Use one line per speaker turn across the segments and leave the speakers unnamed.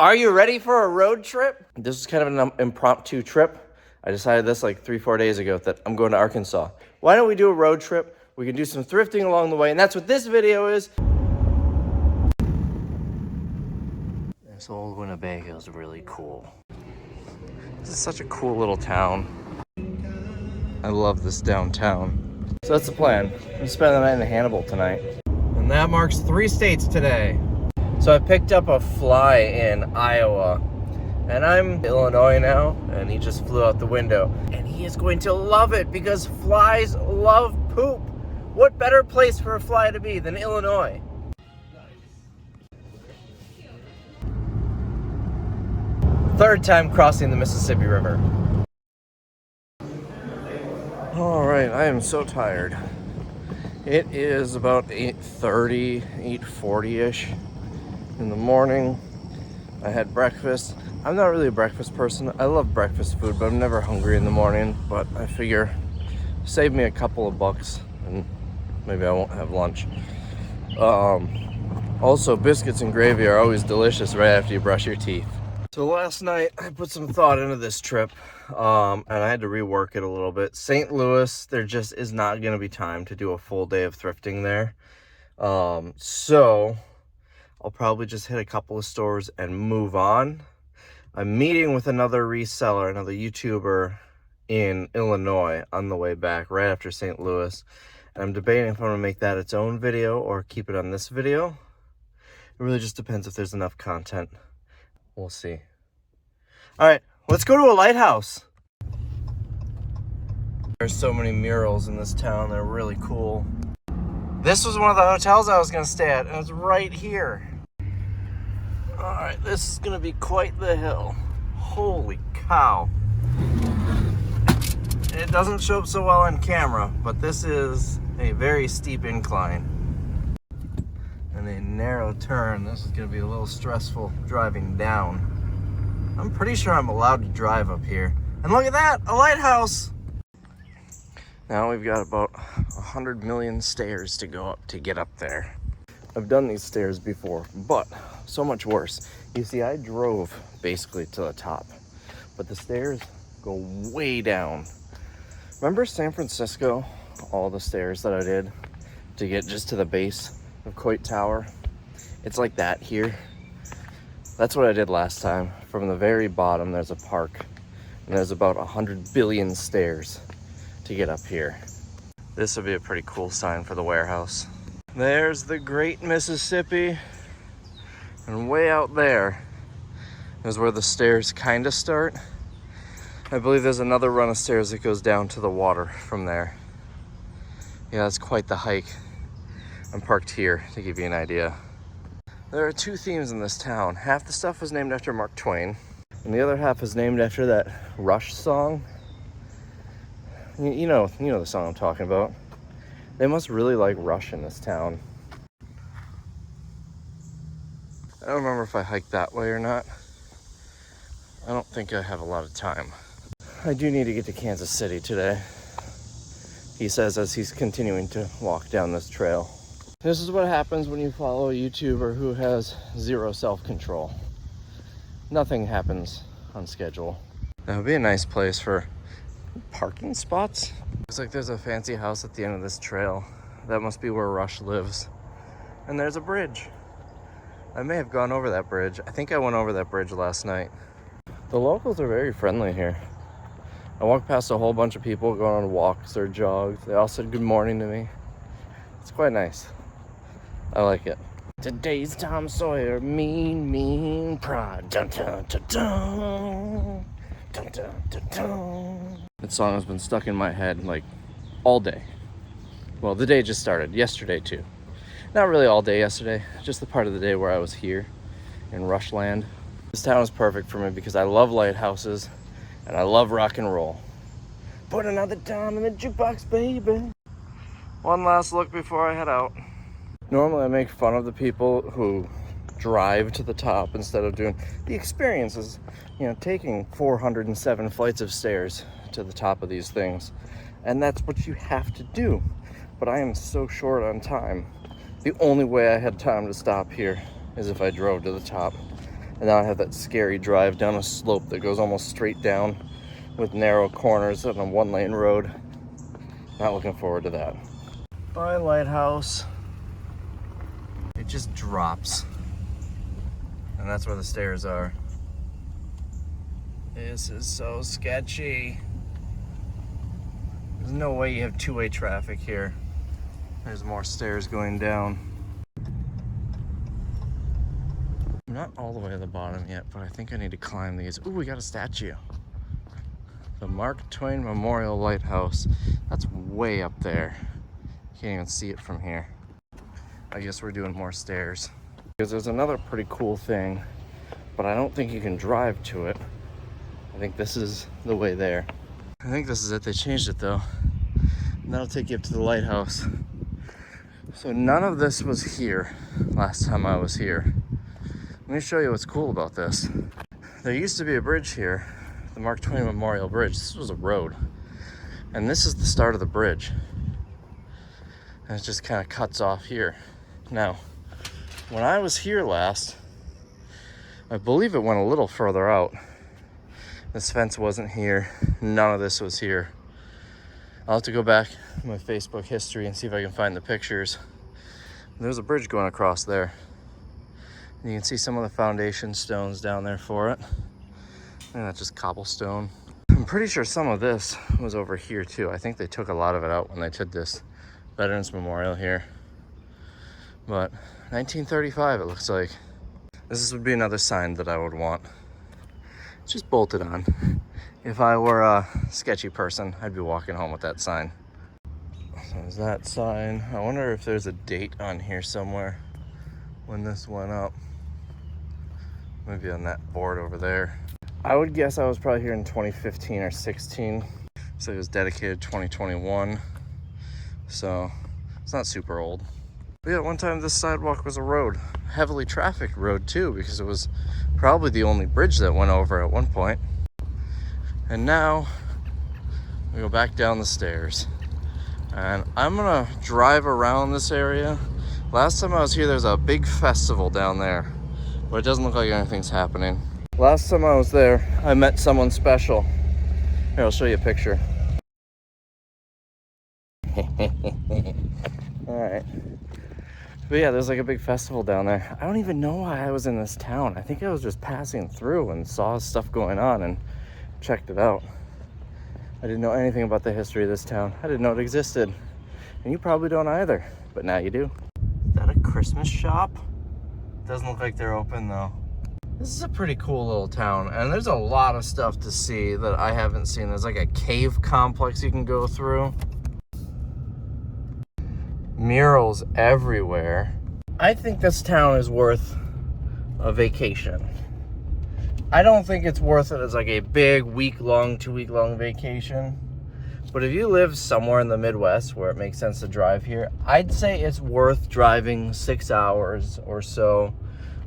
Are you ready for a road trip? This is kind of an impromptu trip. I decided this like 3-4 days ago that I'm going to Arkansas. Why don't we do a road trip? We can do some thrifting along the way, and that's what this video is. This old Winnebago is really cool. This is such a cool little town. I love this downtown. So that's the plan. I'm gonna spend the night in Hannibal tonight. And that marks 3 states today. So I picked up a fly in Iowa, and I'm in Illinois now, and he just flew out the window. And he is going to love it because flies love poop. What better place for a fly to be than Illinois? Third time crossing the Mississippi River. All right, I am so tired. It is about 8:30, 8:40-ish. In the morning. I had breakfast. I'm not really a breakfast person. I love breakfast food, but I'm never hungry in the morning. But I figure save me a couple of bucks and maybe I won't have lunch. Also, biscuits and gravy are always delicious right after you brush your teeth. So last night I put some thought into this trip, and I had to rework it a little bit. St. Louis, there just is not going to be time to do a full day of thrifting there. So I'll probably just hit a couple of stores and move on. I'm meeting with another reseller, another YouTuber in Illinois on the way back right after St. Louis. And I'm debating if I'm going to make that its own video or keep it on this video. It really just depends if there's enough content. We'll see. All right, let's go to a lighthouse. There's so many murals in this town. They're really cool. This was one of the hotels I was going to stay at, and it's right here. All right, this is going to be quite the hill. Holy cow. It doesn't show up so well on camera, but this is a very steep incline. And a narrow turn. This is going to be a little stressful driving down. I'm pretty sure I'm allowed to drive up here. And look at that, a lighthouse. Now we've got about 100 million stairs to go up to get up there. I've done these stairs before, but so much worse. You see, I drove basically to the top, but the stairs go way down. Remember San Francisco? All the stairs that I did to get just to the base of Coit Tower? It's like that here. That's what I did last time. From the very bottom, there's a park, and there's about 100 billion stairs to get up here. This would be a pretty cool sign for the warehouse. There's the Great Mississippi, and way out there is where the stairs kind of start. I believe there's another run of stairs that goes down to the water from there. Yeah, that's quite the hike. I'm parked here to give you an idea. There are 2 themes in this town. Half the stuff was named after Mark Twain, and the other half is named after that Rush song. You know the song I'm talking about. They must really like Rush in this town. I don't remember if I hiked that way or not. I don't think I have a lot of time. I do need to get to Kansas City today, he says as he's continuing to walk down this trail. This is what happens when you follow a YouTuber who has zero self-control. Nothing happens on schedule. That would be a nice place for parking spots. Looks like there's a fancy house at the end of this trail. That must be where Rush lives. And there's a bridge. I may have gone over that bridge. I think I went over that bridge last night. The locals are very friendly here. I walked past a whole bunch of people going on walks or jogs. They all said good morning to me. It's quite nice. I like it. Today's Tom Sawyer, mean pride. Dun, dun, dun, dun. Dun, dun, dun, dun. That song has been stuck in my head like all day. Well, the day just started. Yesterday too. Not really all day yesterday. Just the part of the day where I was here in Rushland. This town is perfect for me because I love lighthouses and I love rock and roll. Put another dime in the jukebox, baby. One last look before I head out. Normally I make fun of the people who drive to the top instead of doing the experiences, taking 407 flights of stairs to the top of these things. And that's what you have to do. But I am so short on time. The only way I had time to stop here is if I drove to the top. And now I have that scary drive down a slope that goes almost straight down with narrow corners on a 1-lane road. Not looking forward to that. Bye, lighthouse. It just drops. And that's where the stairs are. This is so sketchy. There's no way you have two-way traffic here. There's more stairs going down. I'm not all the way to the bottom yet, but I think I need to climb these. Ooh, we got a statue. The Mark Twain Memorial Lighthouse. That's way up there. Can't even see it from here. I guess we're doing more stairs. Because there's another pretty cool thing, but I don't think you can drive to it. I think this is the way there. I think this is it. They changed it though. And that'll take you up to the lighthouse. So none of this was here last time I was here. Let me show you what's cool about this. There used to be a bridge here, the Mark Twain Memorial Bridge. This was a road. And this is the start of the bridge. And it just kind of cuts off here. Now, when I was here last, I believe it went a little further out. This fence wasn't here. None of this was here. I'll have to go back in my Facebook history and see if I can find the pictures. There's a bridge going across there. You can see some of the foundation stones down there for it. And that's just cobblestone. I'm pretty sure some of this was over here too. I think they took a lot of it out when they did this Veterans Memorial here. But 1935 it looks like. This would be another sign that I would want. It's just bolted on. If I were a sketchy person, I'd be walking home with that sign. So there's that sign. I wonder if there's a date on here somewhere when this went up. Maybe on that board over there. I would guess I was probably here in 2015 or 16. So it was dedicated 2021. So it's not super old. But yeah, one time this sidewalk was a road. Heavily trafficked road too, because it was probably the only bridge that went over at one point. And now we go back down the stairs. And I'm gonna drive around this area. Last time I was here, there's a big festival down there, but it doesn't look like anything's happening. Last time I was there, I met someone special. Here, I'll show you a picture. Alright. But yeah, there's like a big festival down there. I don't even know why I was in this town. I think I was just passing through and saw stuff going on and checked it out. I didn't know anything about the history of this town. I didn't know it existed. And you probably don't either, but now you do. Is that a Christmas shop? Doesn't look like they're open though. This is a pretty cool little town, and there's a lot of stuff to see that I haven't seen. There's like a cave complex you can go through. Murals everywhere. I think this town is worth a vacation. I don't think it's worth it as like a big week-long, 2-week-long vacation. But if you live somewhere in the Midwest where it makes sense to drive here, I'd say it's worth driving 6 hours or so,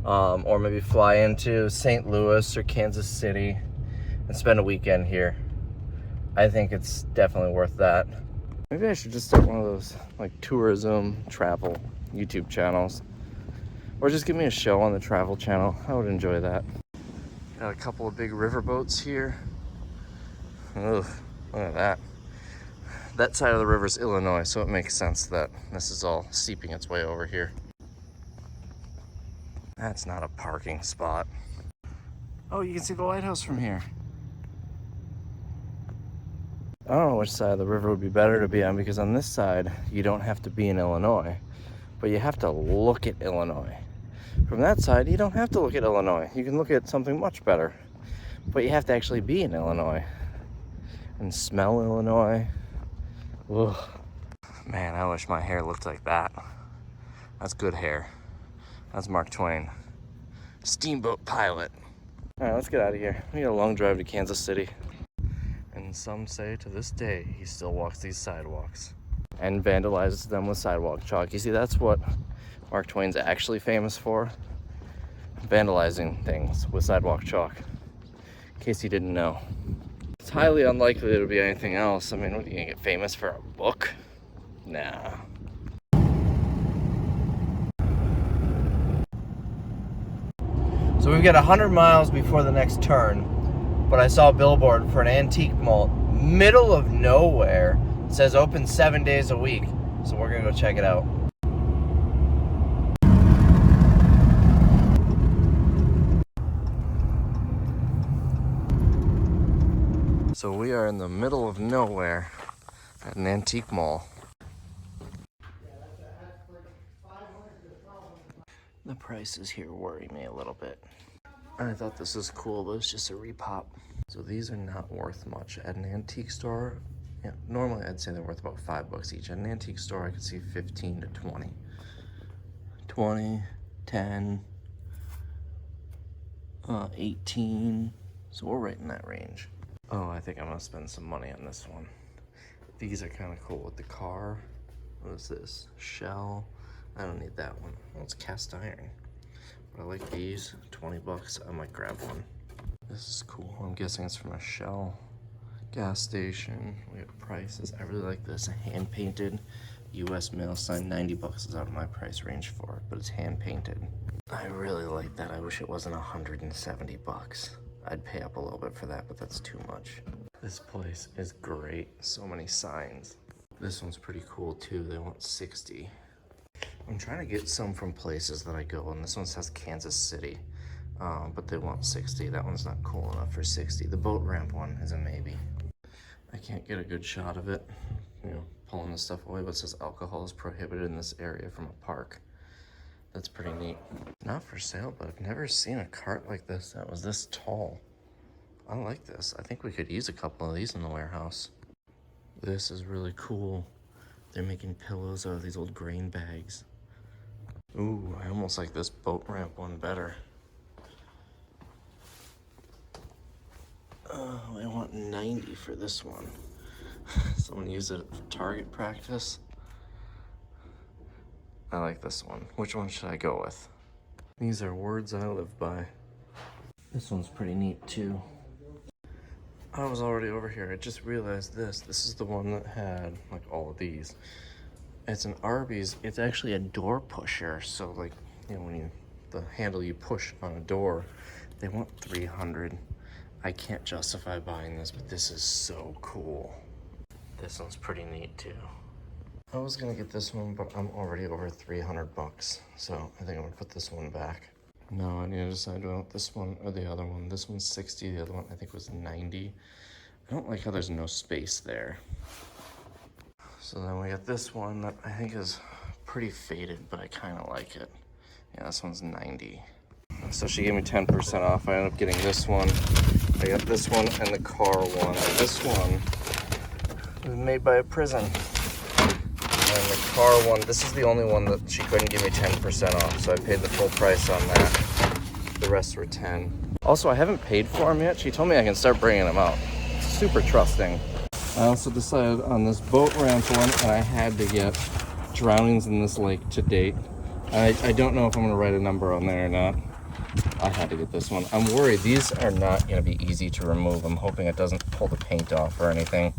or maybe fly into St. Louis or Kansas City and spend a weekend here. I think it's definitely worth that. Maybe I should just start one of those like tourism travel YouTube channels, or just give me a show on the travel channel. I would enjoy that. Got a couple of big river boats here. Ugh, look at that. That side of the river is Illinois, so it makes sense that this is all seeping its way over here. That's not a parking spot. Oh, you can see the lighthouse from here. I don't know which side of the river would be better to be on, because on this side, you don't have to be in Illinois, but you have to look at Illinois. From that side, you don't have to look at Illinois. You can look at something much better, but you have to actually be in Illinois and smell Illinois. Ugh. Man, I wish my hair looked like that. That's good hair. That's Mark Twain. Steamboat pilot. All right, let's get out of here. We got a long drive to Kansas City. And some say to this day, he still walks these sidewalks and vandalizes them with sidewalk chalk. You see, that's what Mark Twain's actually famous for. Vandalizing things with sidewalk chalk. In case you didn't know. It's highly unlikely it'll be anything else. I mean, what are you gonna get famous for, a book? Nah. So we've got 100 miles before the next turn, but I saw a billboard for an antique mall, middle of nowhere. It says open 7 days a week, so we're gonna go check it out. So we are in the middle of nowhere at an antique mall. The prices here worry me a little bit. I thought this was cool, but it's just a repop. So these are not worth much. At an antique store, yeah, normally I'd say they're worth about $5 each. At an antique store, I could see 15 to 20. 20, 10, 18. So we're right in that range. Oh, I think I'm gonna spend some money on this one. These are kind of cool with the car. What is this? Shell. I don't need that one. Well, it's cast iron. But I like these. 20 bucks. I might grab one. This is cool. I'm guessing it's from a Shell gas station. We have prices. I really like this. Hand painted US mail sign. 90 bucks is out of my price range for it, but it's hand painted. I really like that. I wish it wasn't 170 bucks. I'd pay up a little bit for that, but that's too much. This place is great. So many signs. This one's pretty cool too. They want 60. I'm trying to get some from places that I go, and this one says Kansas City, but they want 60. That one's not cool enough for 60. The boat ramp one is a maybe. I can't get a good shot of it, you know, pulling the stuff away, but it says alcohol is prohibited in this area from a park. That's pretty neat. Not for sale, but I've never seen a cart like this that was this tall. I like this. I think we could use a couple of these in the warehouse. This is really cool. They're making pillows out of these old grain bags. Ooh, I almost like this boat ramp one better. I want 90 for this one. Someone used it for target practice. I like this one. Which one should I go with? These are words I live by. This one's pretty neat too. I was already over here. I just realized this. This is the one that had like all of these. It's an Arby's. It's actually a door pusher. So like, you know, when the handle you push on a door, they want 300. I can't justify buying this, but this is so cool. This one's pretty neat too. I was gonna get this one, but I'm already over 300 bucks. So I think I'm gonna put this one back. No, I need to decide, do I want this one or the other one? This one's 60, the other one I think was 90. I don't like how there's no space there. So then we got this one that I think is pretty faded, but I kind of like it. Yeah, this one's 90. So she gave me 10% off. I ended up getting this one. I got this one and the car one. And this one was made by a prison. And the car one, this is the only one that she couldn't give me 10% off, so I paid the full price on that. The rest were 10. Also, I haven't paid for them yet. She told me I can start bringing them out. Super trusting. I also decided on this boat ramp one, and I had to get drownings in this lake to date. I don't know if I'm gonna write a number on there or not. I had to get this one. I'm worried these are not gonna be easy to remove. I'm hoping it doesn't pull the paint off or anything.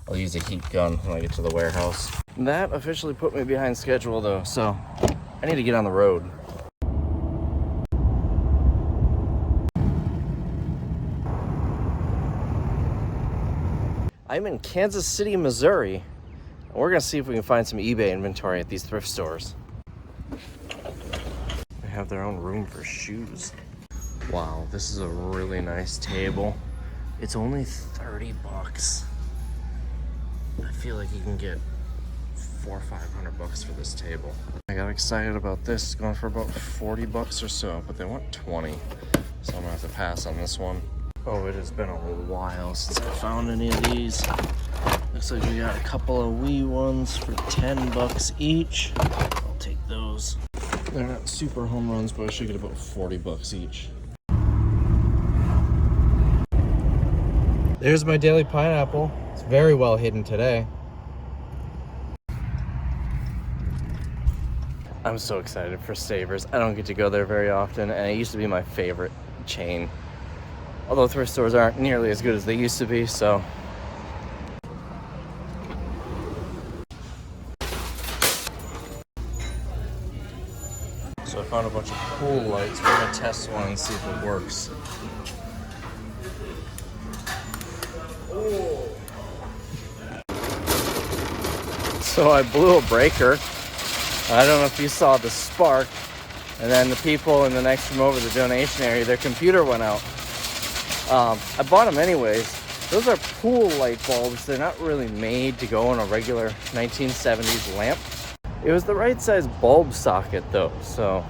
I'll use a heat gun when I get to the warehouse. That officially put me behind schedule though, so I need to get on the road. I'm in Kansas City, Missouri. We're gonna see if we can find some eBay inventory at these thrift stores. They have their own room for shoes. Wow, this is a really nice table. It's only 30 bucks. I feel like you can get 400 or 500 bucks for this table. I got excited about this. It's going for about 40 bucks or so, but they want 20. So I'm gonna have to pass on this one. Oh, it has been a while since I found any of these. Looks like we got a couple of wee ones for 10 bucks each. I'll take those. They're not super home runs, but I should get about 40 bucks each. There's my daily pineapple. It's very well hidden today. I'm so excited for Savers. I don't get to go there very often, and it used to be my favorite chain. Although thrift stores aren't nearly as good as they used to be, so. So I found a bunch of pool lights. We're gonna test one and see if it works. So I blew a breaker. I don't know if you saw the spark, and then the people in the next room over, the donation area, their computer went out. I bought them anyways. Those are pool light bulbs. They're not really made to go in a regular 1970s lamp. It was the right size bulb socket though, so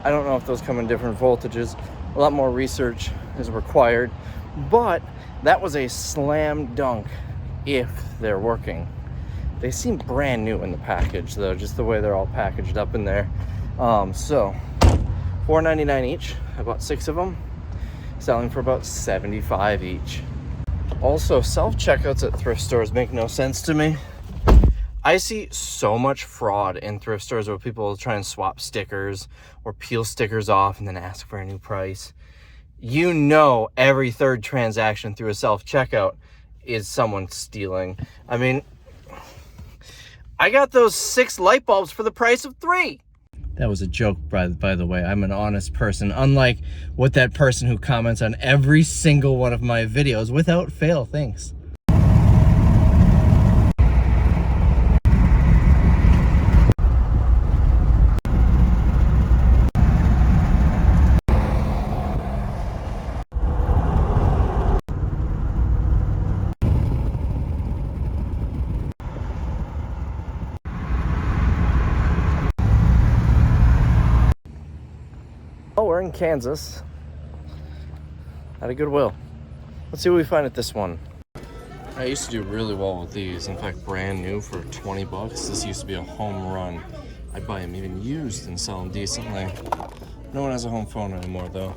I don't know if those come in different voltages. A lot more research is required, but that was a slam dunk if they're working. They seem brand new in the package though, just the way they're all packaged up in there. So $4.99 each. I bought 6 of them, selling for about $75 each. Also, self-checkouts at thrift stores make no sense to me. I see so much fraud in thrift stores where people try and swap stickers or peel stickers off and then ask for a new price. You know, every third transaction through a self-checkout is someone stealing. I mean, I got those 6 light bulbs for the price of 3. That was a joke, by the way. I'm an honest person, unlike what that person who comments on every single one of my videos without fail thinks. Oh, we're in Kansas at a Goodwill. Let's see what we find at this one. I used to do really well with these. In fact, brand new for 20 bucks. This used to be a home run. I'd buy them even used and sell them decently. No one has a home phone anymore though,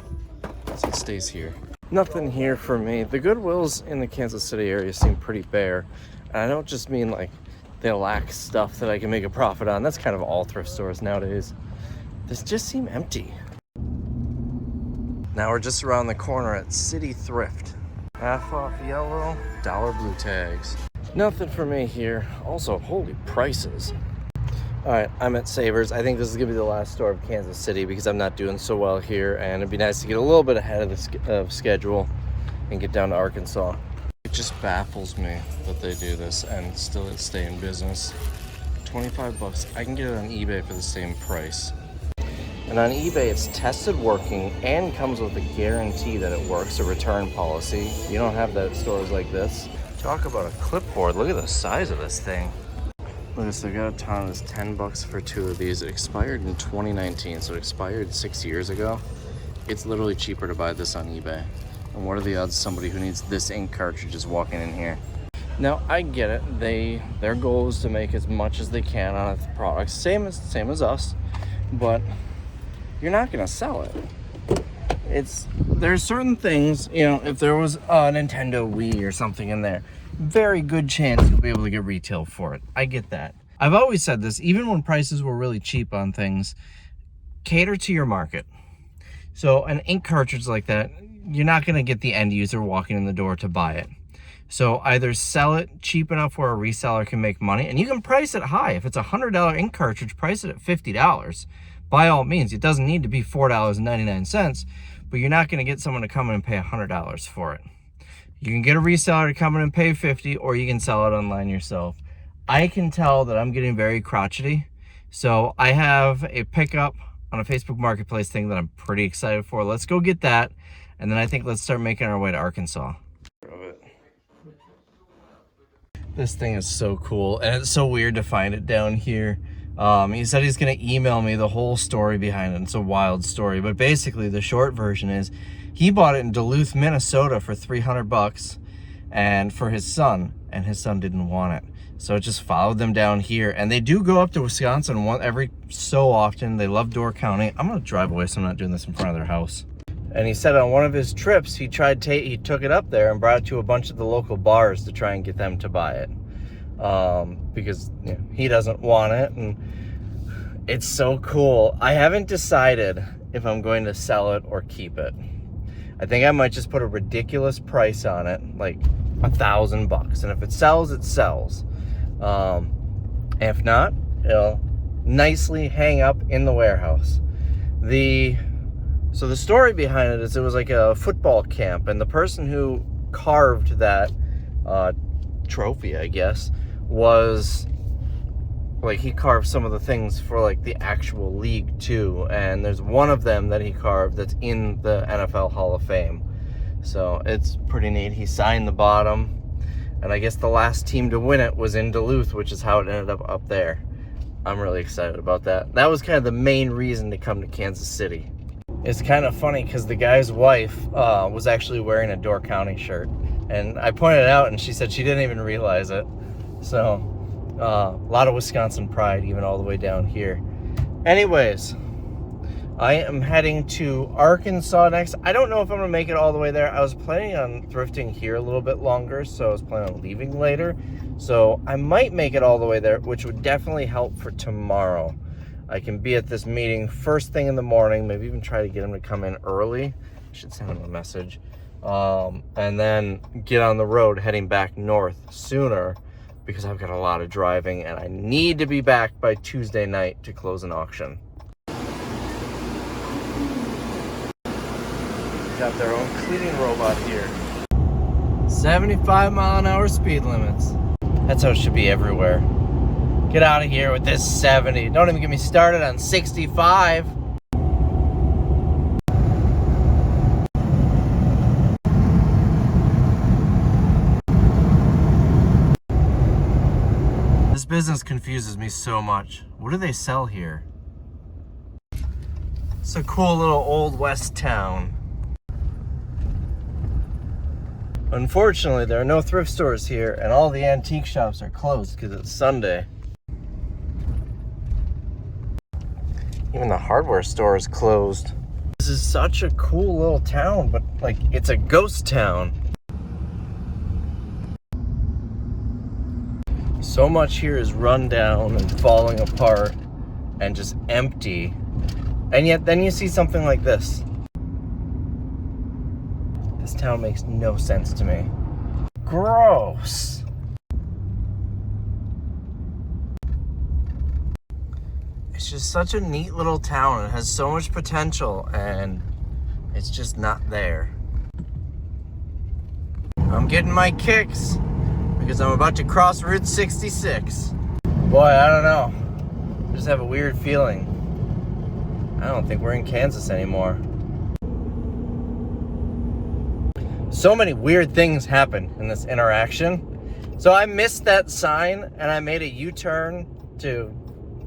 so it stays here. Nothing here for me. The Goodwills in the Kansas City area seem pretty bare. And I don't just mean like they lack stuff that I can make a profit on. That's kind of all thrift stores nowadays. This just seem empty. Now we're just around the corner at City Thrift. Half off yellow, $1 blue tags. Nothing for me here. Also, holy prices. All right, I'm at Savers. I think this is gonna be the last store of Kansas City because I'm not doing so well here, and it'd be nice to get a little bit ahead of the schedule and get down to Arkansas. It just baffles me that they do this and still stay in business. 25 bucks. I can get it on eBay for the same price. And on eBay, it's tested working and comes with a guarantee that it works, a return policy. You don't have that at stores like this. Talk about a clipboard. Look at the size of this thing. Look at this, I got a ton. It's 10 bucks for 2 of these. It expired in 2019, so it expired 6 years ago. It's literally cheaper to buy this on eBay. And what are the odds somebody who needs this ink cartridge is walking in here? Now, I get it. Their goal is to make as much as they can on a product. Same as us, but you're not gonna sell it. There's certain things, you know, if there was a Nintendo Wii or something in there, very good chance you'll be able to get retail for it. I get that. I've always said this, even when prices were really cheap on things, cater to your market. So an ink cartridge like that, you're not gonna get the end user walking in the door to buy it. So either sell it cheap enough where a reseller can make money, and you can price it high. If it's a $100 ink cartridge, price it at $50. By all means, it doesn't need to be $4.99, but you're not going to get someone to come in and pay $100 for it. You can get a reseller to come in and pay $50, or you can sell it online yourself. I can tell that I'm getting very crotchety, so I have a pickup on a Facebook Marketplace thing that I'm pretty excited for. Let's go get that, and then I think let's start making our way to Arkansas. This thing is so cool, and it's so weird to find it down here. He said he's gonna email me the whole story behind it. It's a wild story, but basically the short version is he bought it in Duluth, Minnesota for 300 bucks and for his son, and his son didn't want it. So it just followed them down here, and they do go up to Wisconsin every so often. They love Door County. I'm gonna drive away so I'm not doing this in front of their house. And he said on one of his trips, he took it up there and brought it to a bunch of the local bars to try and get them to buy it. Because you know, he doesn't want it, and it's so cool. I haven't decided if I'm going to sell it or keep it. I think I might just put a ridiculous price on it, like $1,000, and if it sells, it sells. If not, it'll nicely hang up in the warehouse. So the story behind it is it was like a football camp, and the person who carved that trophy, I guess, was like, he carved some of the things for like the actual league too, and there's one of them that he carved that's in the NFL Hall of Fame. So it's pretty neat. He signed the bottom, and I guess the last team to win it was in Duluth, which is how it ended up there. I'm really excited about that. That was kind of the main reason to come to Kansas City. It's kind of funny because the guy's wife was actually wearing a Door County shirt, and I pointed it out and she said she didn't even realize it. So a lot of Wisconsin pride even all the way down here. Anyways, I am heading to Arkansas next. I don't know if I'm gonna make it all the way there. I was planning on thrifting here a little bit longer, so I was planning on leaving later. So I might make it all the way there, which would definitely help for tomorrow. I can be at this meeting first thing in the morning, maybe even try to get him to come in early. I should send him a message. And then get on the road heading back north sooner, because I've got a lot of driving and I need to be back by Tuesday night to close an auction. Got their own cleaning robot here. 75-mile-an-hour speed limits. That's how it should be everywhere. Get out of here with this 70. Don't even get me started on 65. This business confuses me so much. What do they sell here? It's a cool little old west town. Unfortunately, there are no thrift stores here, and all the antique shops are closed because it's Sunday. Even the hardware store is closed. This is such a cool little town, but like, it's a ghost town. So much here is run down and falling apart and just empty. And yet then you see something like this. This town makes no sense to me. Gross. It's just such a neat little town. It has so much potential, and it's just not there. I'm getting my kicks because I'm about to cross Route 66. Boy, I don't know. I just have a weird feeling. I don't think we're in Kansas anymore. So many weird things happened in this interaction. So I missed that sign and I made a U-turn to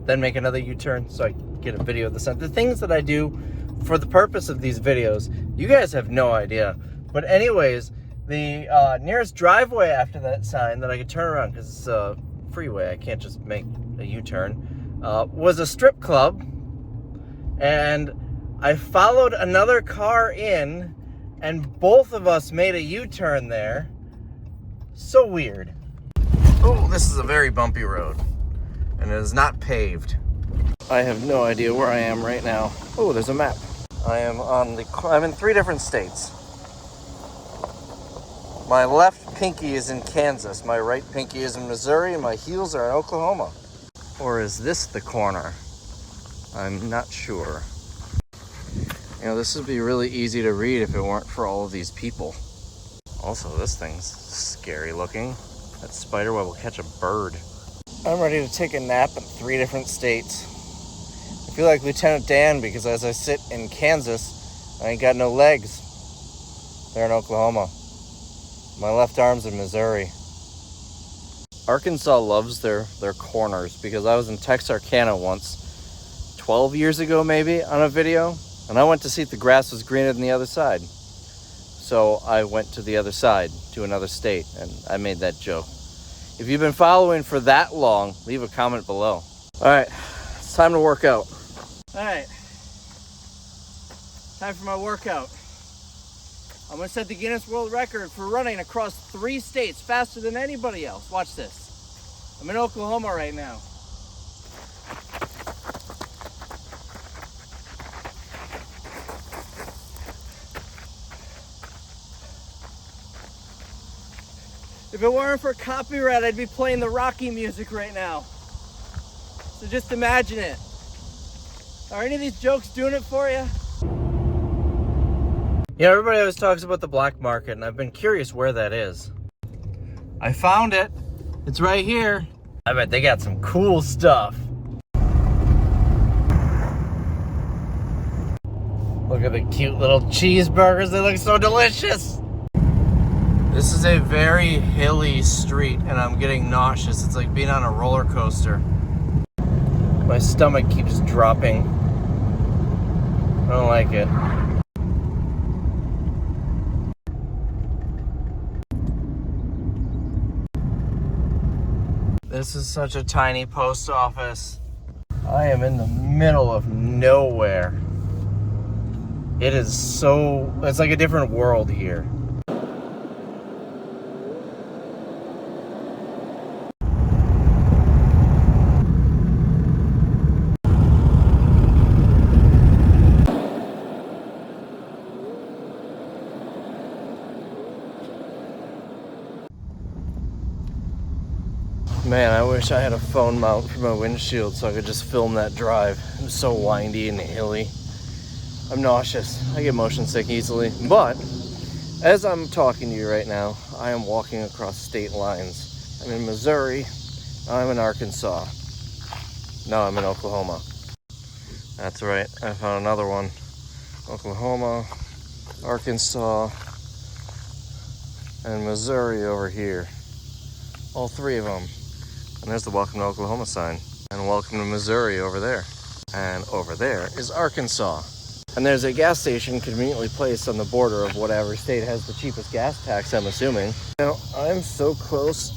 then make another U-turn so I can get a video of the sign. The things that I do for the purpose of these videos, you guys have no idea. But anyways, the nearest driveway after that sign that I could turn around, because it's a freeway, I can't just make a U-turn, was a strip club. And I followed another car in, and both of us made a U-turn there. So weird. Oh, this is a very bumpy road, and it is not paved. I have no idea where I am right now. Oh, there's a map. I'm in 3 different states. My left pinky is in Kansas, my right pinky is in Missouri, and my heels are in Oklahoma. Or is this the corner? I'm not sure. You know, this would be really easy to read if it weren't for all of these people. Also, this thing's scary looking. That spider web will catch a bird. I'm ready to take a nap in 3 different states. I feel like Lieutenant Dan because as I sit in Kansas, I ain't got no legs. They're in Oklahoma. My left arm's in Missouri. Arkansas loves their corners, because I was in Texarkana once, 12 years ago maybe, on a video, and I went to see if the grass was greener than the other side. So I went to the other side, to another state, and I made that joke. If you've been following for that long, leave a comment below. All right, it's time to work out. All right, time for my workout. I'm gonna set the Guinness World Record for running across 3 states faster than anybody else. Watch this. I'm in Oklahoma right now. If it weren't for copyright, I'd be playing the Rocky music right now. So just imagine it. Are any of these jokes doing it for you? Yeah, everybody always talks about the black market, and I've been curious where that is. I found it. It's right here. I bet they got some cool stuff. Look at the cute little cheeseburgers. They look so delicious. This is a very hilly street, and I'm getting nauseous. It's like being on a roller coaster. My stomach keeps dropping. I don't like it. This is such a tiny post office. I am in the middle of nowhere. It is so, it's like a different world here. Man, I wish I had a phone mount for my windshield so I could just film that drive. It was so windy and hilly. I'm nauseous. I get motion sick easily. But as I'm talking to you right now, I am walking across state lines. I'm in Missouri. I'm in Arkansas. No, I'm in Oklahoma. That's right. I found another one. Oklahoma, Arkansas, and Missouri over here. All three of them. And there's the Welcome to Oklahoma sign. And Welcome to Missouri over there. And over there is Arkansas. And there's a gas station conveniently placed on the border of whatever state has the cheapest gas tax, I'm assuming. Now, I'm so close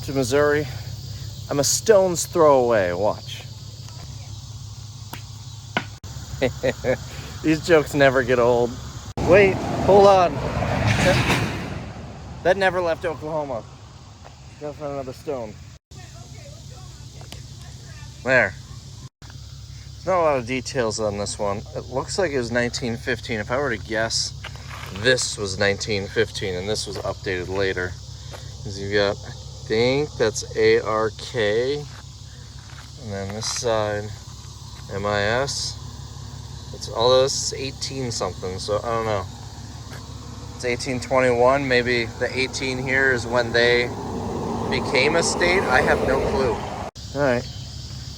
to Missouri. I'm a stone's throw away. Watch. These jokes never get old. Wait, hold on. That never left Oklahoma. Gotta find another stone. There. There's not a lot of details on this one. It looks like it was 1915. If I were to guess, this was 1915 and this was updated later. Because you've got, I think that's ARK. And then this side, MIS. It's all this is 18 something, so I don't know. It's 1821. Maybe the 18 here is when they became a state. I have no clue. All right,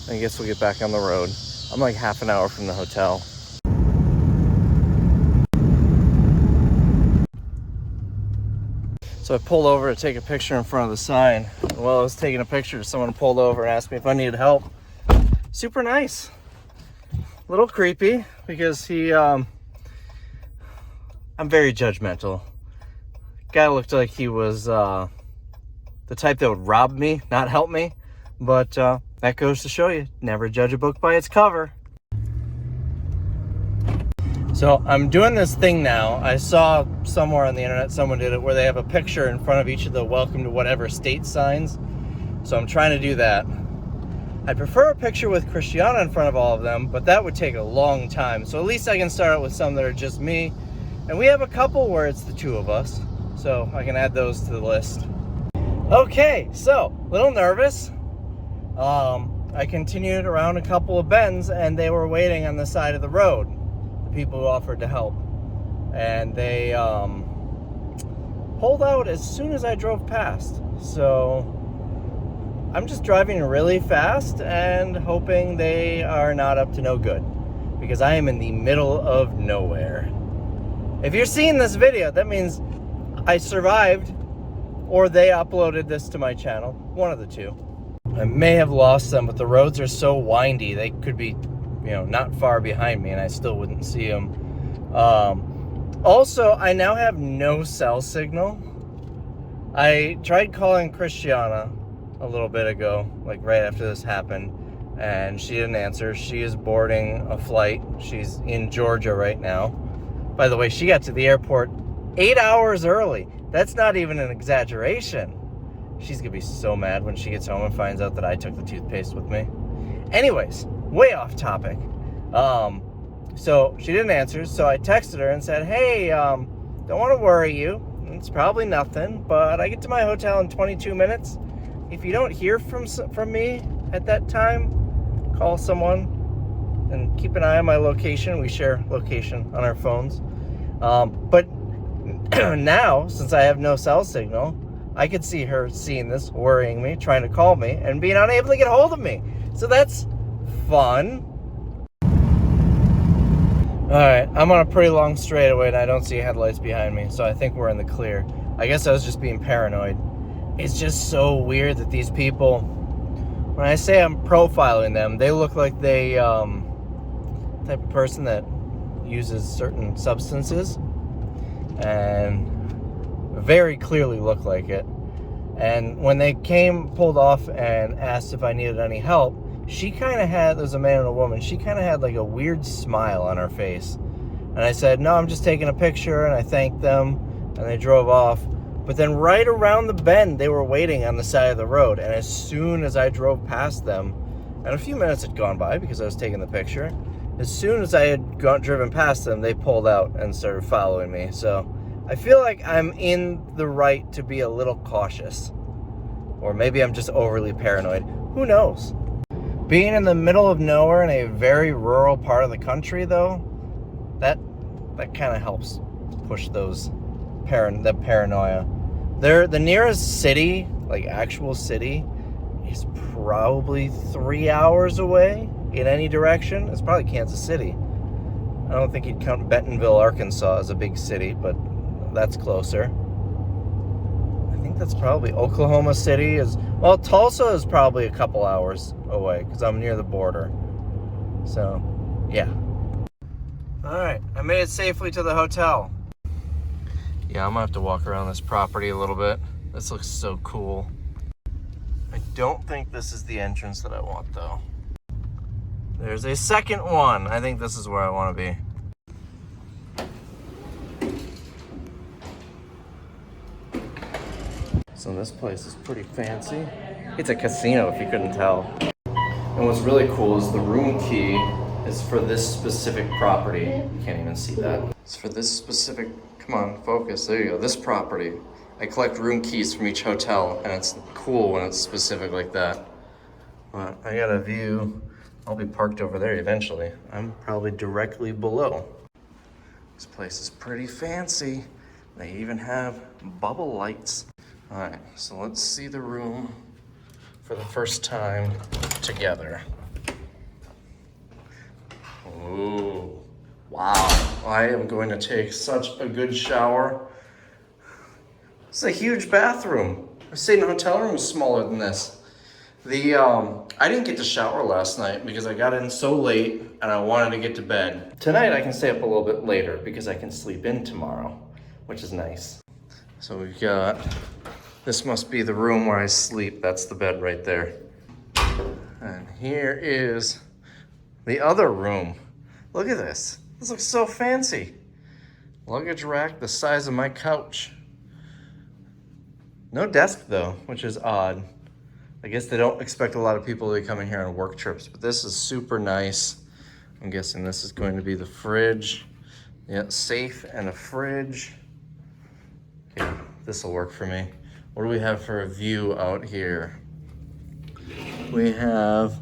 I guess we'll get back on the road. I'm like half an hour from the hotel. So I pulled over to take a picture in front of the sign. And while I was taking a picture, someone pulled over and asked me if I needed help. Super nice. A little creepy because I'm very judgmental. Guy looked like he was the type that would rob me, not help me. But that goes to show you, never judge a book by its cover. So I'm doing this thing now. I saw somewhere on the internet, someone did it, where they have a picture in front of each of the welcome to whatever state signs. So I'm trying to do that. I prefer a picture with Christiana in front of all of them, but that would take a long time. So at least I can start out with some that are just me. And we have a couple where it's the two of us. So I can add those to the list. Okay, so a little nervous. I continued around a couple of bends and they were waiting on the side of the road, the people who offered to help. And they pulled out as soon as I drove past. So I'm just driving really fast and hoping they are not up to no good, because I am in the middle of nowhere. If you're seeing this video, that means I survived or they uploaded this to my channel, one of the two. I may have lost them, but the roads are so windy, they could be, not far behind me and I still wouldn't see them. Also, I now have no cell signal. I tried calling Christiana a little bit ago, like right after this happened, and she didn't answer. She is boarding a flight. She's in Georgia right now. By the way, she got to the airport 8 hours early. That's not even an exaggeration. She's gonna be so mad when she gets home and finds out that I took the toothpaste with me. Anyways, way off topic. So she didn't answer, so I texted her and said, hey, don't want to worry you. It's probably nothing, but I get to my hotel in 22 minutes. If you don't hear from me at that time, call someone. and keep an eye on my location. We share location on our phones. But now, since I have no cell signal, I could see her seeing this, worrying me, trying to call me, and being unable to get hold of me. So that's fun. Alright, I'm on a pretty long straightaway and I don't see headlights behind me, so I think we're in the clear. I guess I was just being paranoid. It's just so weird that these people, when I say I'm profiling them, they look like they, type of person that uses certain substances, and very clearly look like it. And when they pulled off and asked if I needed any help, she kind of had, there's a man and a woman, she kind of had like a weird smile on her face. And I said, no, I'm just taking a picture, and I thanked them, and they drove off. But then right around the bend, they were waiting on the side of the road, and as soon as I drove past them, and a few minutes had gone by because I was taking the picture, as soon as I had driven past them, they pulled out and started following me. So I feel like I'm in the right to be a little cautious. Or maybe I'm just overly paranoid. Who knows? Being in the middle of nowhere in a very rural part of the country, though, that kind of helps push those the paranoia. The nearest city, like actual city, is probably 3 hours away in any direction. It's probably Kansas City. I don't think you'd count Bentonville, Arkansas as a big city, but that's closer. I think that's probably Oklahoma City is, well, Tulsa is probably a couple hours away because I'm near the border. So, yeah. All right, I made it safely to the hotel. Yeah, I'm gonna have to walk around this property a little bit. This looks so cool. I don't think this is the entrance that I want, though. There's a second one. I think this is where I want to be. So this place is pretty fancy. It's a casino, if you couldn't tell. And what's really cool is the room key is for this specific property. You can't even see that. It's for this specific, come on, focus, there you go, this property. I collect room keys from each hotel, and it's cool when it's specific like that. But I got a view. I'll be parked over there eventually. I'm probably directly below. This place is pretty fancy. They even have bubble lights. All right, so let's see the room for the first time together. Ooh, wow. I am going to take such a good shower. It's a huge bathroom. I've stayed in a hotel room smaller than this. I didn't get to shower last night because I got in so late and I wanted to get to bed. Tonight I can stay up a little bit later because I can sleep in tomorrow, which is nice. So we've got, this must be the room where I sleep. That's the bed right there. And here is the other room. Look at this. This looks so fancy. Luggage rack the size of my couch. No desk though, which is odd. I guess they don't expect a lot of people to be coming here on work trips, but this is super nice. I'm guessing this is going to be the fridge. Yeah, safe and a fridge. Okay, this will work for me. What do we have for a view out here? We have,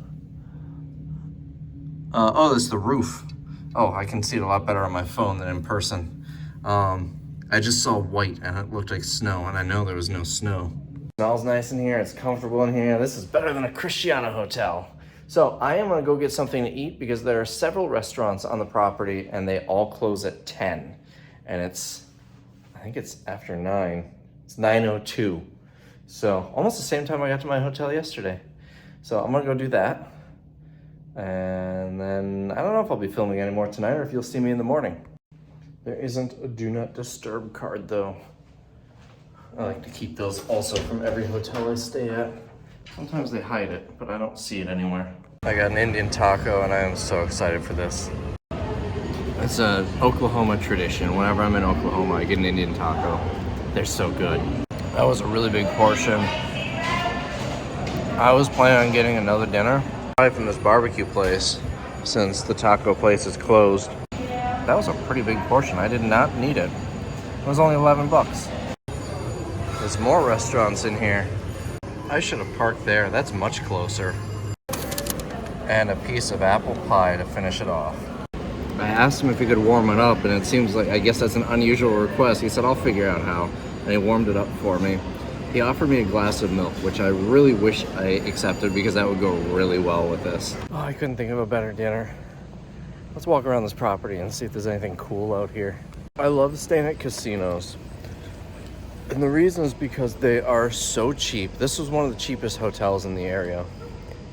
oh, this is the roof. Oh, I can see it a lot better on my phone than in person. I just saw white and it looked like snow, and I know there was no snow. Smells nice in here, it's comfortable in here. This is better than a Cristiano hotel. So I am gonna go get something to eat because there are several restaurants on the property and they all close at 10. And it's, I think it's after 9. It's 9:02. So almost the same time I got to my hotel yesterday. So I'm gonna go do that. And then I don't know if I'll be filming anymore tonight or if you'll see me in the morning. There isn't a do not disturb card though. I like to keep those also from every hotel I stay at. Sometimes they hide it, but I don't see it anywhere. I got an Indian taco and I am so excited for this. It's an Oklahoma tradition. Whenever I'm in Oklahoma, I get an Indian taco. They're so good. That was a really big portion. I was planning on getting another dinner from this barbecue place since the taco place is closed. That was a pretty big portion. I did not need it. It was only 11 bucks. There's more restaurants in here. I should have parked there. That's much closer. and a piece of apple pie to finish it off. I asked him if he could warm it up, and it seems like, I guess that's an unusual request. He said, I'll figure out how, and he warmed it up for me. He offered me a glass of milk, which I really wish I accepted because that would go really well with this. Oh, I couldn't think of a better dinner. Let's walk around this property and see if there's anything cool out here. I love staying at casinos. And the reason is because they are so cheap. This was one of the cheapest hotels in the area.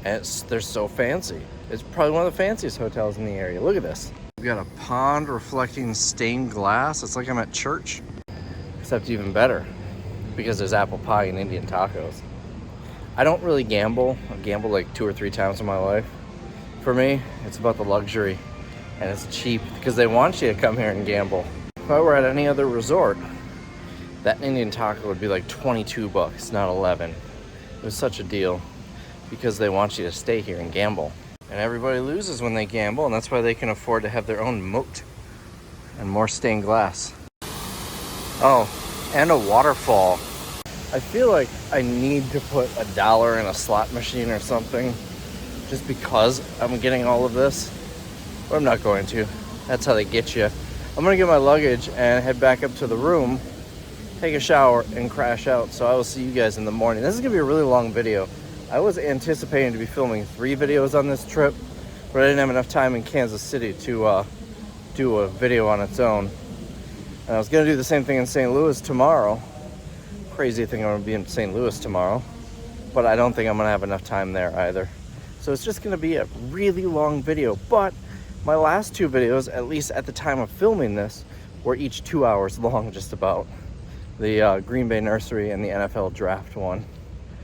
And they're so fancy. It's probably one of the fanciest hotels in the area. Look at this. We've got a pond reflecting stained glass. It's like I'm at church. Except even better, because there's apple pie and Indian tacos. I don't really gamble. I gamble like 2 or 3 times in my life. For me, it's about the luxury. And it's cheap because they want you to come here and gamble. If I were at any other resort, that Indian taco would be like 22 bucks, not 11. It was such a deal because they want you to stay here and gamble. And everybody loses when they gamble, and that's why they can afford to have their own moat and more stained glass. Oh, and a waterfall. I feel like I need to put $1 in a slot machine or something just because I'm getting all of this. But I'm not going to. That's how they get you. I'm gonna get my luggage and head back up to the room, take a shower, and crash out. So I will see you guys in the morning. This is gonna be a really long video. I was anticipating to be filming 3 videos on this trip, but I didn't have enough time in Kansas City to do a video on its own. And I was gonna do the same thing in St. Louis tomorrow. Crazy thing, I'm gonna be in St. Louis tomorrow, but I don't think I'm gonna have enough time there either. So it's just gonna be a really long video, but my last 2 videos, at least at the time of filming this, were each 2 hours long, just about. The Green Bay Nursery and the NFL Draft one.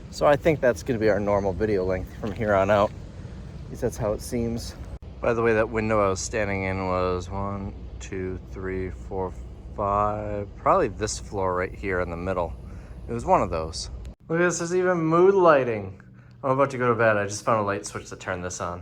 So I think that's gonna be our normal video length from here on out. At least that's how it seems. By the way, that window I was standing in was 1, 2, 3, 4, 5, probably this floor right here in the middle. It was one of those. Look at this, there's even mood lighting. I'm about to go to bed. I just found a light switch to turn this on.